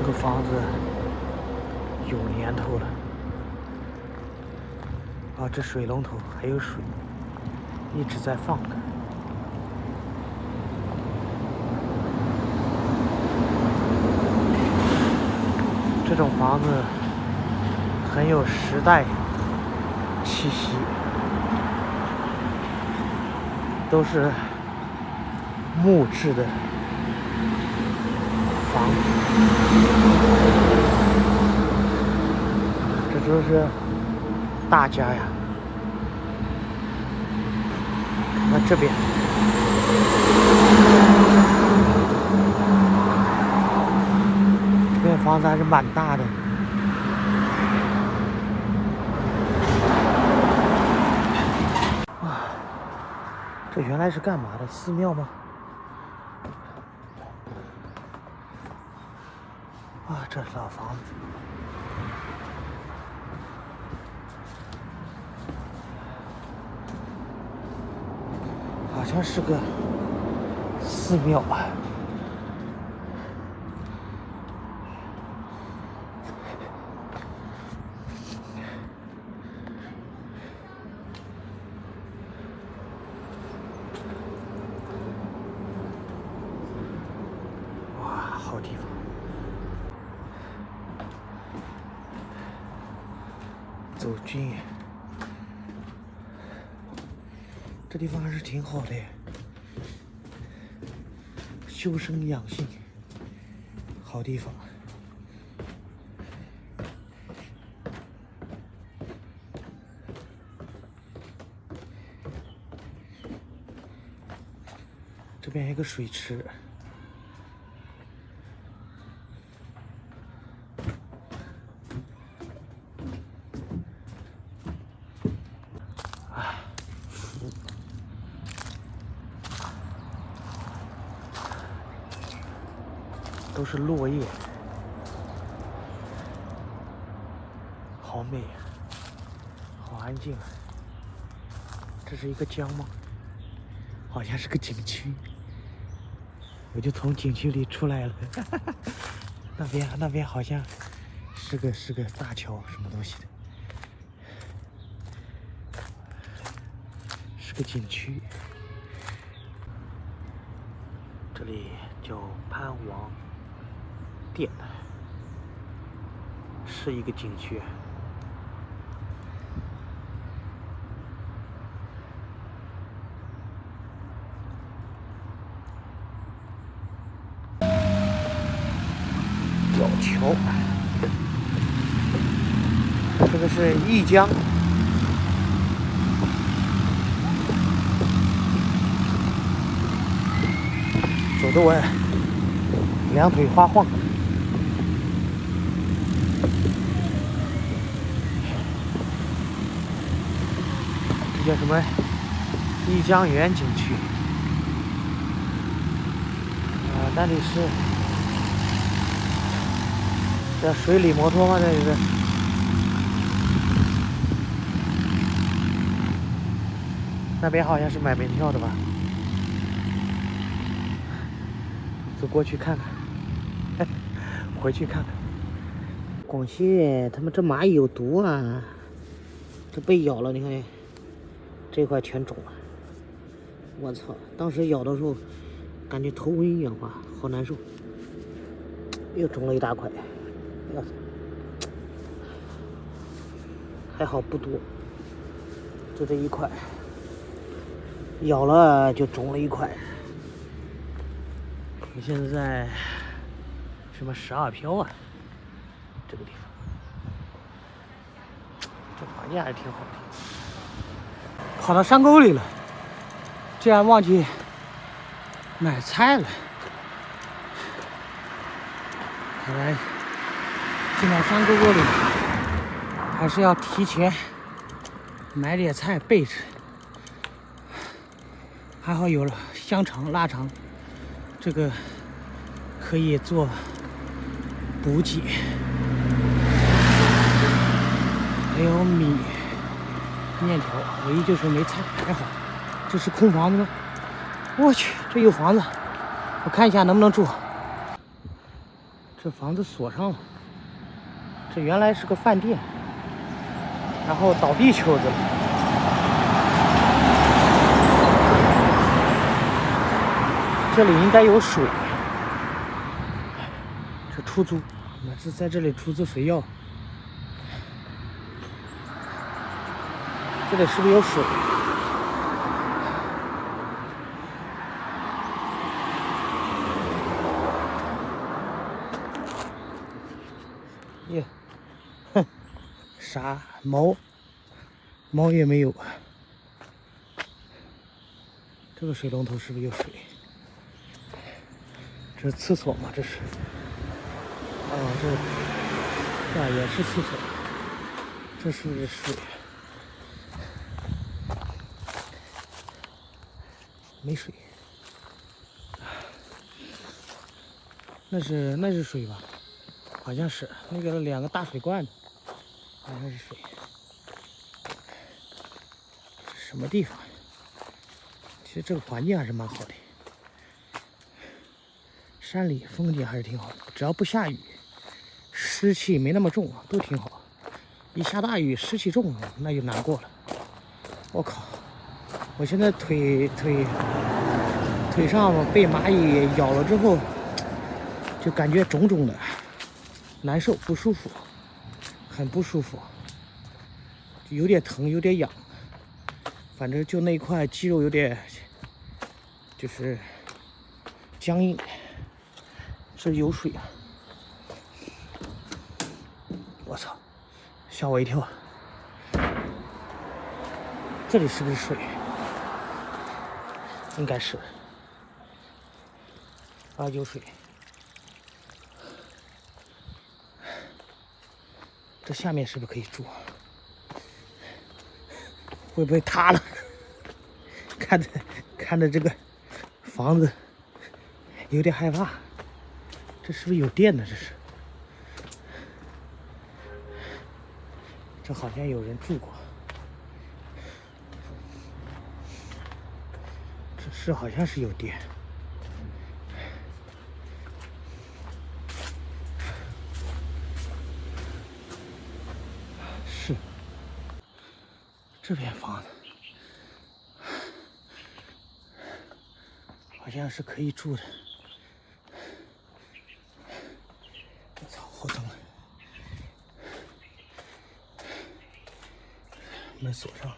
这个房子有年头了啊，这水龙头还有水，一直在放的。这种房子很有时代气息，都是木质的房子，这都是大家呀。看看这边，这边房子还是蛮大的。啊，这原来是干嘛的？寺庙吗？啊，这老房子。好像是个寺庙啊。哇，好地方。走进。这地方还是挺好的，修身养性，好地方。这边还有个水池。都是落叶，好美啊，好安静啊。这是一个江吗？好像是个景区，我就从景区里出来了。那边好像是个大桥，什么东西的，是个景区。这里叫潘王殿，是一个景区。吊桥，这个是弋江。走得我两腿发晃。这叫什么？弋江源景区。那里是叫水里摩托吗？这个那边好像是买门票的吧？走过去看看，回去看看。广西他们这蚂蚁有毒啊！这被咬了，你看这块全肿了。我操！当时咬的时候，感觉头昏眼花，好难受。又肿了一大块，要死！还好不多，就这一块，咬了就肿了一块。我现在在什么12飘啊？这个地方，这环境还是挺好的。跑到山沟里了，竟然忘记买菜了。看来进到山沟沟里，还是要提前买点菜备着。还好有了香肠、腊肠，这个可以做补给。还有米、面条，唯一就是没菜，还好。这是空房子吗？我去，这有房子，我看一下能不能住。这房子锁上了。这原来是个饭店，然后倒地球子了。这里应该有水。这出租，那是在这里出租肥料。这里是不是有水？耶，哼，啥毛也没有。这个水龙头是不是有水？这是厕所吗？这是？这也是厕所。这是水。没水。那是水吧？好像是那个2个大水罐子，好像是水。什么地方？其实这个环境还是蛮好的，山里风景还是挺好的，只要不下雨，湿气没那么重，都挺好。一下大雨，湿气重，那就难过了。我靠！我现在腿上被蚂蚁咬了之后，就感觉肿肿的，难受，不舒服，很不舒服，有点疼，有点痒。反正就那一块肌肉有点就是僵硬。这有水啊！我操，吓我一跳！这里是不是水？应该是。啊，有水。这下面是不是可以住？会不会塌了？看着这个房子，有点害怕。这是不是有电呢？这是。这好像有人住过。这是好像是有电。是。这片房子好像是可以住的。我操，好脏啊！门锁上了，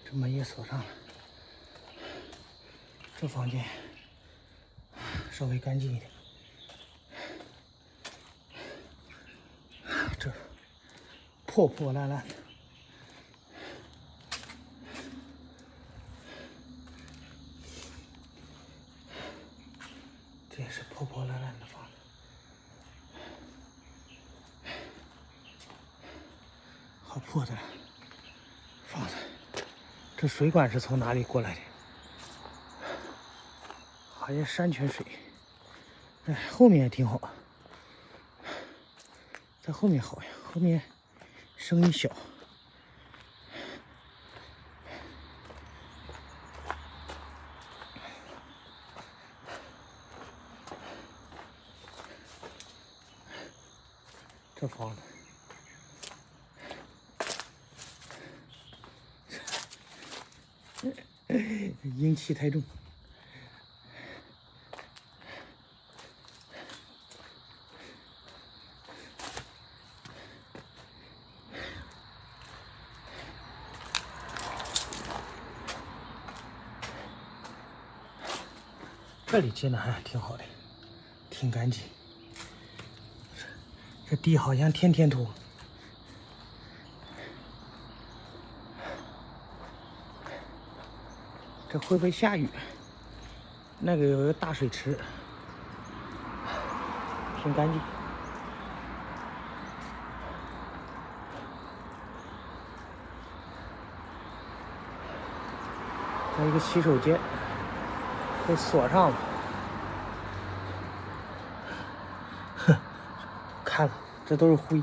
这门也锁上了。这房间稍微干净一点。这破破烂烂的。这也是破破烂烂的房子。好破的房子。这水管是从哪里过来的？好像山泉水。哎，后面也挺好。在后面好呀，后面声音小。这房子。阴气太重。这里建的还挺好的，挺干净。这地好像天天拖。这会不会下雨？那个有个大水池，挺干净。这一个洗手间被锁上了。哼，看了，这都是灰。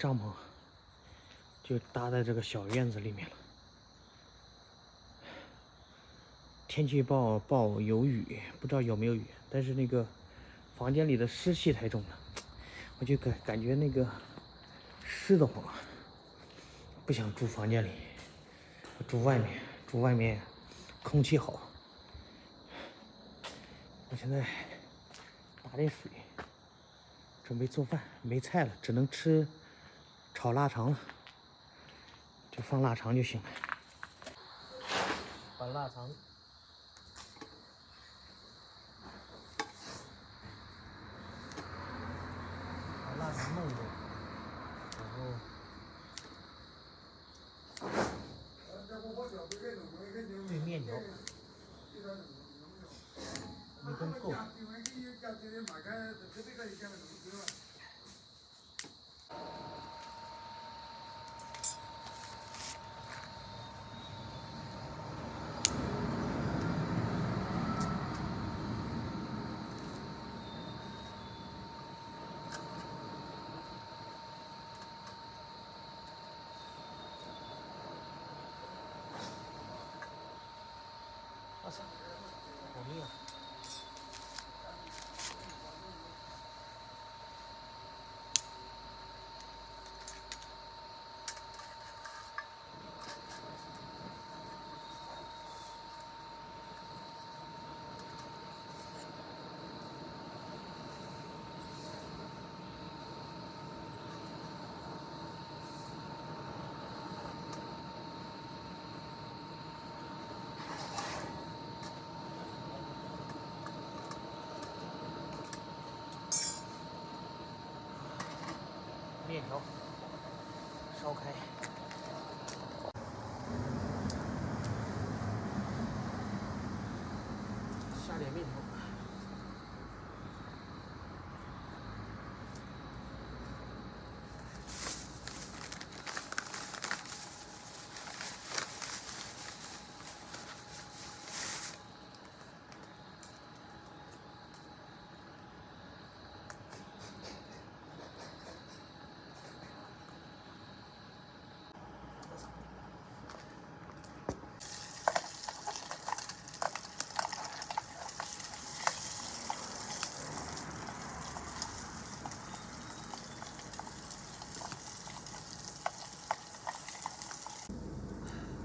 帐篷就搭在这个小院子里面了。天气预报有雨，不知道有没有雨，但是那个房间里的湿气太重了，我就感觉那个湿得慌，不想住房间里，住外面，住外面空气好。我现在打点水，准备做饭，没菜了，只能吃炒腊肠了，就放腊肠就行了。把腊肠弄一弄，然后对面条，一根够。哇塞，好厉害！面条烧开，下点面条。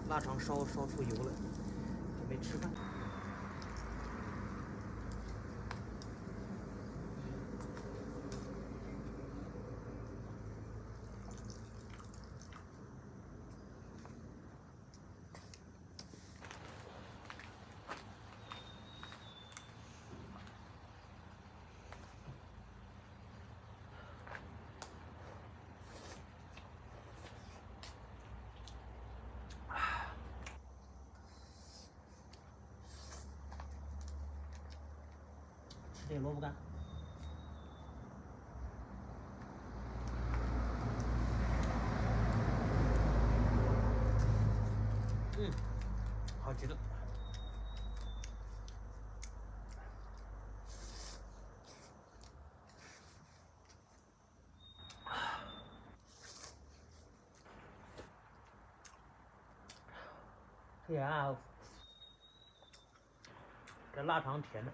腊肠烧出油了，准备吃饭。吃点萝卜干。好极了。对呀，这腊肠甜的。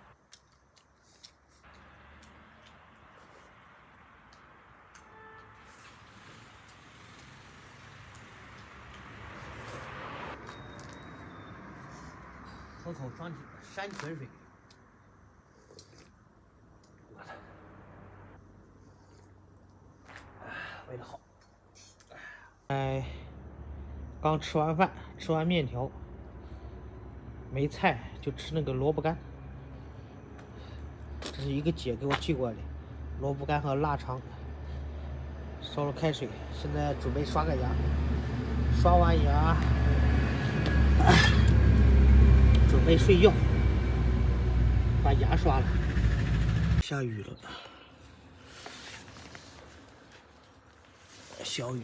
喝口山泉水。为了好。刚吃完饭，吃完面条，没菜就吃那个萝卜干。这是一个姐给我寄过来的萝卜干和腊肠。烧了开水，现在准备刷个牙。刷完牙，准备睡觉，把牙刷了。下雨了，小雨。